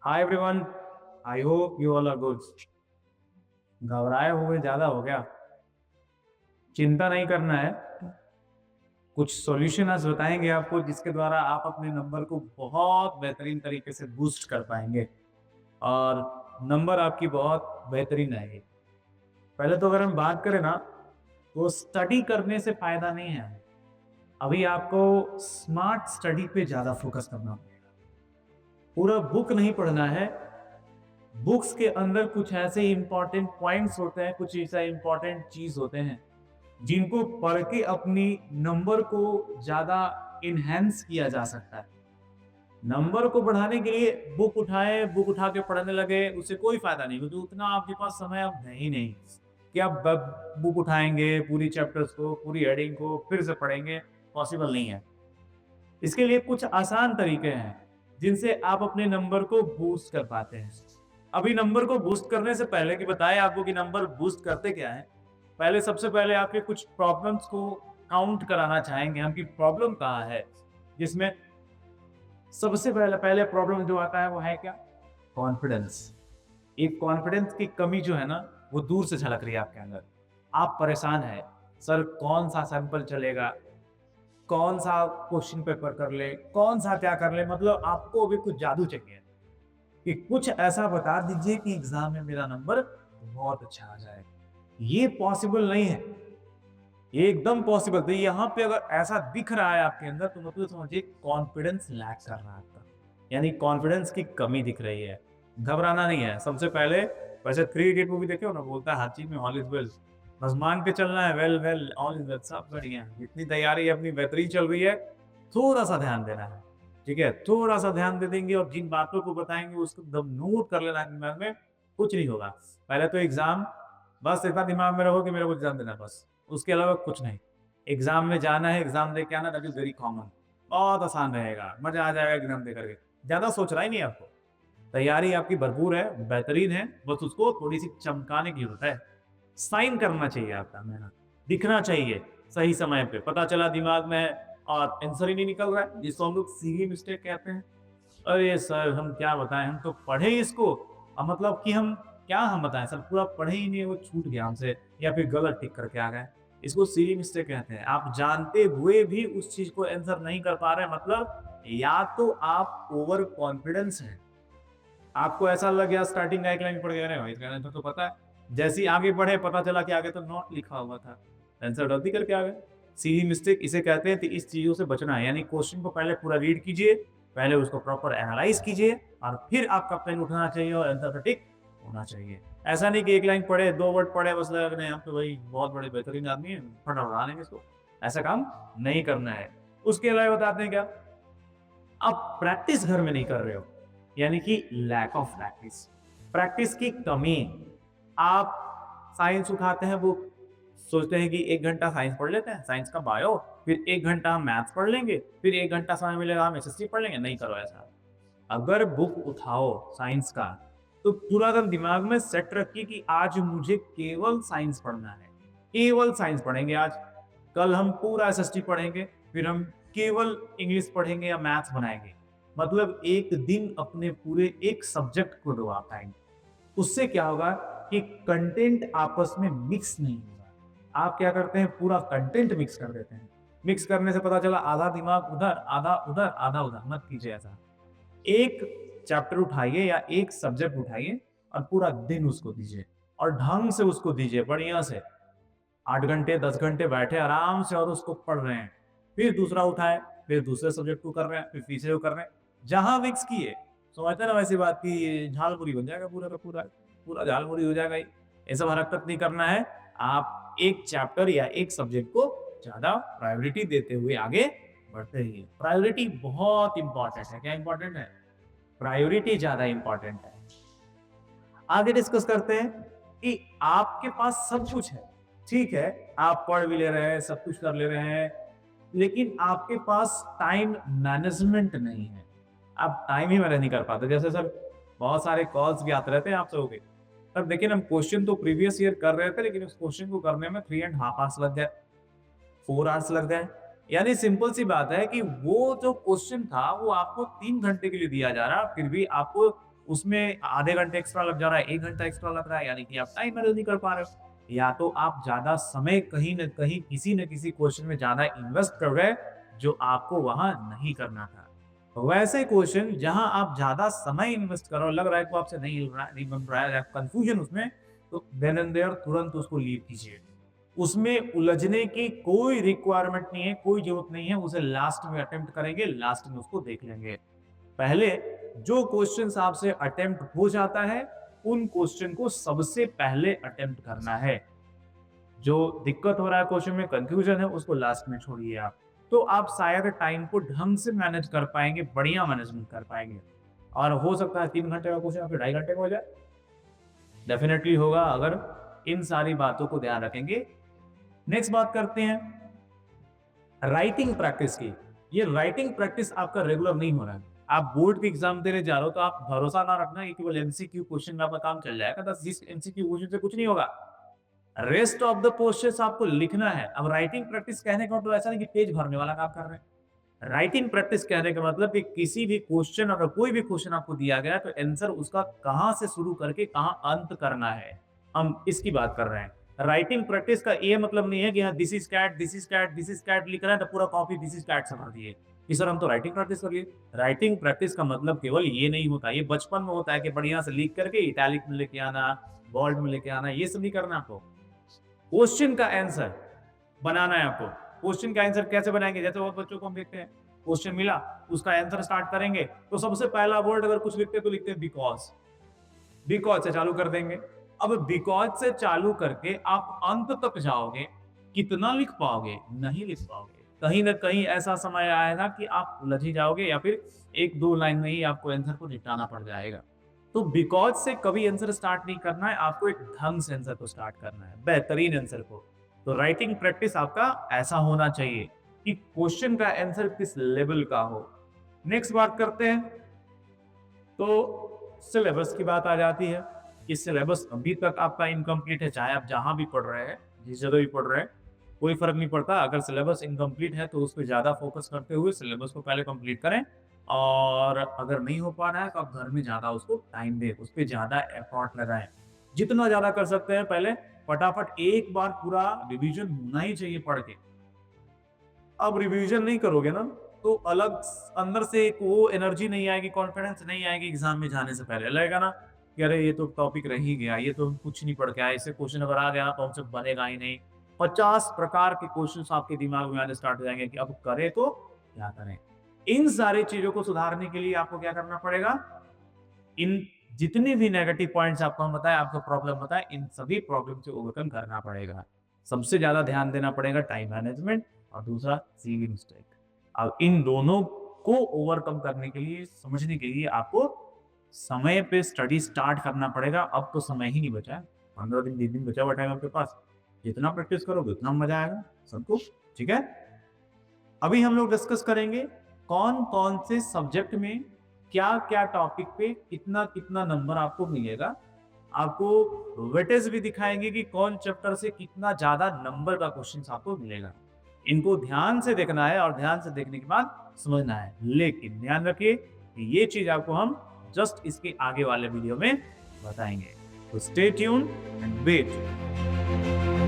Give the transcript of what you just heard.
Hi everyone, I hope you all are good. घबराए हुए ज्यादा हो गया? चिंता नहीं करना है। कुछ सॉल्यूशन आज बताएंगे आपको जिसके द्वारा आप अपने नंबर को बहुत बेहतरीन तरीके से बूस्ट कर पाएंगे और नंबर आपकी बहुत बेहतरीन आएगी। पहले तो अगर हम बात करें ना, तो स्टडी करने से फायदा नहीं है। अभी आपको स्मार्ट स्टडी पे ज्यादा फोकस करना पड़ेगा। पूरा बुक नहीं पढ़ना है। बुक्स के अंदर कुछ ऐसे इंपॉर्टेंट पॉइंट्स होते हैं, कुछ ऐसा इंपॉर्टेंट चीज होते हैं जिनको पढ़ के अपनी नंबर को ज्यादा इनहेंस किया जा सकता है। नंबर को बढ़ाने के लिए बुक उठाए, बुक उठा के पढ़ने लगे, उससे कोई फायदा नहीं, क्योंकि उतना आपके पास समय अब है ही नहीं कि आप बुक उठाएंगे, पूरी चैप्टर्स को, पूरी हेडिंग को फिर से पढ़ेंगे। पॉसिबल नहीं है। इसके लिए कुछ आसान तरीके हैं जिनसे आप अपने नंबर को बूस्ट कर पाते हैं। अभी नंबर को बूस्ट करने से पहले कि बताएं आपको कि नंबर बूस्ट करते क्या है, पहले सबसे पहले आपके कुछ प्रॉब्लम्स को काउंट कराना चाहेंगे हम कि प्रॉब्लम कहाँ है। जिसमें सबसे पहले पहले प्रॉब्लम जो आता है वो है क्या? कॉन्फिडेंस। एक कॉन्फिडेंस की कमी जो है ना, वो दूर से झलक रही है आपके अंदर। आप परेशान है, सर कौन सा सैंपल चलेगा, कौन सा क्वेश्चन पेपर कर ले, कौन सा क्या कर ले, मतलब आपको अभी कुछ जादू चाहिए कि कुछ ऐसा बता दीजिए कि एग्जाम में मेरा नंबर बहुत अच्छा आ जाए। ये पॉसिबल नहीं है, ये एकदम पॉसिबल। तो यहाँ पे अगर ऐसा दिख रहा है आपके अंदर तो मतलब समझिए कॉन्फिडेंस लैक कर रहा है आपका, यानी कॉन्फिडेंस की कमी दिख रही है। घबराना नहीं है। सबसे पहले, वैसे 3 इडियट मूवी देखे हो ना, बोलता है हर चीज में ऑल इज वेल, बस मान के चलना है, well well all is well, सब बढ़िया है, इतनी तैयारी अपनी बेहतरीन चल रही है। थोड़ा सा ध्यान देना है, ठीक है, थोड़ा सा ध्यान दे देंगे और जिन बातों को बताएंगे उसको एकदम नोट कर लेना है दिमाग में। कुछ नहीं होगा। पहले तो एग्जाम, बस इतना दिमाग में रहो कि मेरे को एग्जाम देना है, बस उसके अलावा कुछ नहीं। एग्जाम में जाना है, एग्जाम दे के आना, दैट इज वेरी कॉमन। बहुत आसान रहेगा, मजा आ जाएगा एग्जाम दे करके। ज्यादा सोचना ही नहीं है आपको। तैयारी आपकी भरपूर है, बेहतरीन है, बस उसको थोड़ी सी चमकाने की जरूरत है। साइन करना चाहिए आपका मेहनत, दिखना चाहिए सही समय पे। पता चला दिमाग में है और आंसर ही नहीं निकल रहा है, जिसको हम लोग सीली मिस्टेक कहते हैं। अरे सर हम क्या बताएं, हम तो पढ़े ही इसको, मतलब कि हम बताएं सर, पूरा पढ़े ही नहीं, वो छूट गया हमसे, या फिर गलत टिक करके आ गए। इसको सीली मिस्टेक कहते हैं। आप जानते हुए भी उस चीज को आंसर नहीं कर पा रहे, मतलब या तो आप ओवर कॉन्फिडेंस हैं, आपको ऐसा लग गया स्टार्टिंग का एक लाइन पढ़ गया, भाई इसका आंसर तो पता है, जैसे ही आगे बढ़े पता चला कि आगे तो नॉट लिखा हुआ था, आंसर गलती करके आ गए। सीली मिस्टेक इसे कहते हैं। तो इस चीजों से बचना है, यानी क्वेश्चन को पहले पूरा रीड कीजिए, पहले उसको प्रॉपर एनालाइज कीजिए और फिर आपका पेन उठाना चाहिए और आंसर का टिक होना चाहिए। ऐसा नहीं कि एक लाइन पढ़े, 2 वर्ड पढ़े, बस लगा नहीं हम तो भाई बहुत बड़े बेहतरीन आदमी है, फटाफट उड़ा लेंगे इसको। ऐसा काम नहीं करना है। उसके अलावा बताते हैं क्या, आप प्रैक्टिस घर में नहीं कर रहे हो, यानी कि लैक ऑफ प्रैक्टिस, प्रैक्टिस की कमी। आप साइंस उठाते हैं, वो सोचते हैं कि 1 घंटा साइंस पढ़ लेते हैं, साइंस का बायो, फिर 1 घंटा हम मैथ्स पढ़ लेंगे, फिर 1 घंटा समय मिलेगा हम एसएसटी पढ़ लेंगे। नहीं करो ऐसा। अगर बुक उठाओ साइंस का, तो पूरा दिन दिमाग में सेट रखिए कि आज मुझे केवल साइंस पढ़ना है, केवल साइंस पढ़ेंगे आज। कल हम पूरा एसएसटी पढ़ेंगे, फिर हम केवल इंग्लिश पढ़ेंगे या मैथ्स बनाएंगे। मतलब एक दिन अपने पूरे एक सब्जेक्ट को दो आप टाइम। उससे क्या होगा कि कंटेंट आपस में मिक्स नहीं होगा। आप क्या करते हैं, पूरा कंटेंट मिक्स कर देते हैं। मिक्स करने से पता चला आधा दिमाग उधर, आधा उधर, आधा उधर। मत कीजिए ऐसा। एक चैप्टर उठाइए या एक सब्जेक्ट उठाइए और पूरा दिन उसको दीजिए और ढंग से उसको दीजिए, बढ़िया से। 8 घंटे 10 घंटे बैठे आराम से और उसको पढ़ रहे हैं, फिर दूसरा उठाए, फिर दूसरे सब्जेक्ट को कर रहे हैं, फिर तीसरे को कर रहे हैं। जहां मिक्स किए, समझते हैं ना, वैसी बात की झालमुरी बन जाएगा पूरा का पूरा, पूरा झालमुरी हो जाएगा। ये सब हरकत नहीं करना है। आप एक चैप्टर या एक सब्जेक्ट को ज्यादा प्रायोरिटी देते हुए आगे बढ़ते रहिए। प्रायोरिटी बहुत इंपॉर्टेंट है। क्या इंपॉर्टेंट है? प्रायोरिटी ज्यादा इंपॉर्टेंट है। आगे डिस्कस करते हैं कि आपके पास सब कुछ है, ठीक है, आप पढ़ भी ले रहे हैं, सब कुछ कर ले रहे हैं, लेकिन आपके पास टाइम मैनेजमेंट नहीं है। आप टाइम ही मैनेज नहीं कर पाते। जैसे सर बहुत सारे कॉल्स भी आते रहते हैं आप सबके। सर देखिए हम क्वेश्चन तो प्रीवियस ईयर कर रहे थे, लेकिन उस क्वेश्चन को करने में 3.5 आवर्स लग गए, 4 आवर्स लग गए। यानी सिंपल सी बात है कि वो जो क्वेश्चन था वो आपको 3 घंटे के लिए दिया जा रहा है, फिर भी आपको उसमें आधे घंटे एक्स्ट्रा लग जा रहा है, 1 घंटा एक्स्ट्रा लग रहा है, यानी कि आप टाइम मैनेज नहीं कर पा रहे हो। या तो आप ज़्यादा समय कहीं न कहीं किसी न किसी क्वेश्चन में ज़्यादा इन्वेस्ट कर गए, जो आपको वहाँ नहीं करना था। वैसे क्वेश्चन जहाँ आप ज़्यादा समय इन्वेस्ट कर रहे हो, लग रहा है कि आपसे नहीं बन रहा है, कन्फ्यूजन उसमें, तो देन एंड देयर तुरंत उसको लीव कीजिए। उसमें उलझने की कोई रिक्वायरमेंट नहीं है, कोई ज़रूरत नहीं है, उसे लास्ट में अटेम्प्ट करेंगे, लास्ट में उसको देख लेंगे। पहले जो क्वेश्चंस आपसे अटेम्प्ट हो जाता है, उन क्वेश्चन को सबसे पहले अटेम्प्ट करना है। जो दिक्कत हो रहा है क्वेश्चन में, कंफ्यूजन है, उसको लास्ट में छोड़िए आप। तो आप शायद टाइम को ढंग से मैनेज कर पाएंगे, बढ़िया मैनेजमेंट कर पाएंगे। और हो सकता है 3 घंटे का क्वेश्चन आपके 2.5 घंटे में हो जाए। डेफिनेटली होगा अगर इन सारी बातों को ध्यान रखेंगे। नेक्स्ट बात करते हैं राइटिंग प्रैक्टिस की। ये राइटिंग प्रैक्टिस आपका रेगुलर नहीं हो रहा है। आप बोर्ड के एग्जाम देने जा रहे हो तो आप भरोसा ना रखना कि केवल एमसीक्यू क्वेश्चन में आपका काम चल जाएगा। बस जिस एमसीक्यू क्वेश्चन से कुछ नहीं होगा, रेस्ट ऑफ द क्वेश्चंस आपको लिखना है। अब राइटिंग प्रैक्टिस कहने का मतलब ऐसा नहीं कि पेज भरने वाला काम कर रहे हैं। राइटिंग प्रैक्टिस कहने का मतलब कि किसी भी क्वेश्चन, अगर कोई भी क्वेश्चन आपको दिया गया तो आंसर उसका कहां से शुरू करके कहां अंत करना है, हम इसकी बात कर रहे हैं। राइटिंग प्रैक्टिस का ये मतलब नहीं है कि हाँ this is cat, this is cat, this is cat लिख रहे हैं तो पूरा कॉपी दिस इज कैट से भर दिए कि सर हम तो राइटिंग प्रैक्टिस करिए। राइटिंग प्रैक्टिस का मतलब केवल ये नहीं होता, ये बचपन में होता है कि बढ़िया से लिख करके इटैलिक में लेके आना, बोल्ड में लेके आना, ये सब नहीं करना आपको। क्वेश्चन का आंसर बनाना है आपको। क्वेश्चन का आंसर कैसे बनाएंगे? जैसे वो बच्चों को हम देखते हैं, क्वेश्चन मिला, उसका आंसर स्टार्ट करेंगे तो सबसे पहला वर्ड अगर कुछ लिखते हैं तो लिखते हैं बिकॉज। बिकॉज से चालू कर देंगे। अब बिकॉज से चालू करके आप अंत तक जाओगे, कितना लिख पाओगे? नहीं लिख पाओगे। कहीं ना कहीं ऐसा समय आएगा कि आप उलझ ही जाओगे या फिर 1-2 लाइन में ही आपको आंसर को निपटाना पड़ जाएगा। तो बिकॉज से कभी आंसर स्टार्ट नहीं करना है, आपको एक ढंग से आंसर को स्टार्ट करना है, बेहतरीन आंसर को। तो राइटिंग प्रैक्टिस आपका ऐसा होना चाहिए कि क्वेश्चन का आंसर किस लेवल का हो। नेक्स्ट बात करते हैं तो सिलेबस की बात आ जाती है कि सिलेबस अभी तक आपका इनकम्प्लीट है, चाहे आप जहां भी पढ़ रहे हैं, जिस जगह भी पढ़ रहे हैं, कोई फर्क नहीं पड़ता। अगर सिलेबस इनकम्प्लीट है तो उस पर ज्यादा फोकस करते हुए सिलेबस को पहले कंप्लीट करें, और अगर नहीं हो पा रहा है तो आप घर में ज्यादा उसको टाइम दें, उस पर ज्यादा एफर्ट लगाएं। जितना ज्यादा कर सकते हैं पहले फटाफट एक बार पूरा रिवीजन होना ही चाहिए पढ़ के। अब रिवीजन नहीं करोगे ना तो अलग अंदर से एक वो एनर्जी नहीं आएगी, कॉन्फिडेंस नहीं आएगी एग्जाम में जाने से पहले। लगेगा ना कि अरे ये तो टॉपिक रह ही गया, ये तो कुछ नहीं पढ़ के आया, इससे क्वेश्चन अगर आ गया तो हमसे बनेगा ही नहीं। 50 प्रकार के क्वेश्चंस आपके दिमाग में आने स्टार्ट हो जाएंगे कि अब करें तो क्या करें। इन सारी चीजों को सुधारने के लिए आपको क्या करना पड़ेगा? इन जितने भी नेगेटिव पॉइंट्स आपको हम बताए, आपको प्रॉब्लम बताए, इन सभी प्रॉब्लम से ओवरकम करना पड़ेगा। सबसे ज्यादा ध्यान देना पड़ेगा टाइम मैनेजमेंट, और दूसरा सीवी मिस्टेक। अब इन दोनों को ओवरकम करने के लिए, समझने के लिए आपको समय पे स्टडी स्टार्ट करना पड़ेगा। अब तो समय ही नहीं बचा है, 15 दिन 20 दिन बचा हुआ टाइम आपके पास। जितना प्रैक्टिस करोगे उतना मजा आएगा सबको। ठीक है, अभी हम लोग डिस्कस करेंगे कौन कौन से सब्जेक्ट में क्या क्या टॉपिक पे कितना कितना नंबर आपको मिलेगा। आपको वेटेज भी दिखाएंगे कि कौन चैप्टर से कितना ज्यादा नंबर का क्वेश्चन आपको मिलेगा। इनको ध्यान से देखना है और ध्यान से देखने के बाद समझना है। लेकिन ध्यान रखिए कि ये चीज आपको हम जस्ट इसके आगे वाले वीडियो में बताएंगे। तो स्टे ट्यून एंड वेट।